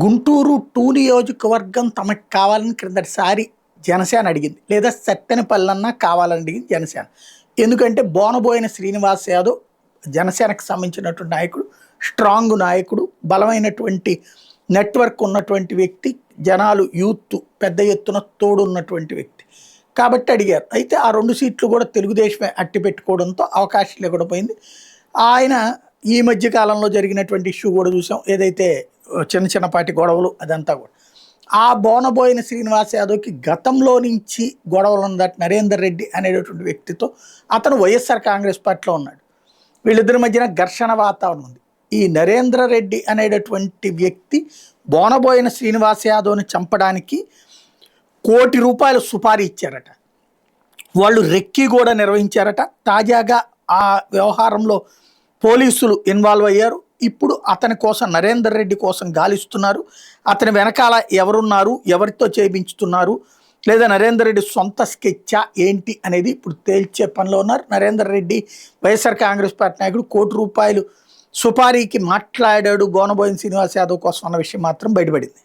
గుంటూరు 2 నియోజకవర్గం తమకు కావాలని క్రిందటిసారి జనసేన అడిగింది. లేదా సత్తెనపల్లన్నా కావాలని అడిగింది జనసేన. ఎందుకంటే బోనబోయిన శ్రీనివాస్ యాదవ్ జనసేనకు సంబంధించినటువంటి నాయకుడు, స్ట్రాంగ్ నాయకుడు, బలమైనటువంటి నెట్వర్క్ ఉన్నటువంటి వ్యక్తి, జనాలు యూత్ పెద్ద ఎత్తున తోడున్నటువంటి వ్యక్తి కాబట్టి అడిగారు. అయితే ఆ 2 సీట్లు కూడా తెలుగుదేశమే అట్టి పెట్టుకోవడంతో అవకాశం లేకుండా పోయింది. ఆయన ఈ మధ్య కాలంలో జరిగినటువంటి ఇష్యూ కూడా చూసాం. ఏదైతే చిన్నపాటి గొడవలు అదంతా కూడా ఆ బోనబోయిన శ్రీనివాస్ యాదవ్కి గతంలో నుంచి గొడవలు ఉన్నదట. నరేందర్ రెడ్డి అనేటటువంటి వ్యక్తితో అతను వైఎస్ఆర్ కాంగ్రెస్ పార్టీలో ఉన్నాడు. వీళ్ళిద్దరి మధ్యన ఘర్షణ వాతావరణం ఉంది. ఈ నరేంద్ర రెడ్డి అనేటటువంటి వ్యక్తి బోనబోయిన శ్రీనివాస్ యాదవ్ని చంపడానికి ₹1 కోటి సుపారీ ఇచ్చారట. వాళ్ళు రెక్కి కూడా నిర్వహించారట. తాజాగా ఆ వ్యవహారంలో పోలీసులు ఇన్వాల్వ్ అయ్యారు. ఇప్పుడు అతని కోసం, నరేందర్ రెడ్డి కోసం గాలిస్తున్నారు. అతని వెనకాల ఎవరున్నారు, ఎవరితో చేయించుతున్నారు, లేదా నరేందర్ రెడ్డి సొంత స్కెచ్చా ఏంటి అనేది ఇప్పుడు తేల్చే పనిలో ఉన్నారు. నరేందర్ రెడ్డి వైఎస్ఆర్ కాంగ్రెస్ పార్టీ నాయకుడు ₹1 కోటి సుపారీకి మాట్లాడాడు బోనబోయిన శ్రీనివాస్ యాదవ్ కోసం అన్న విషయం మాత్రం బయటపడింది.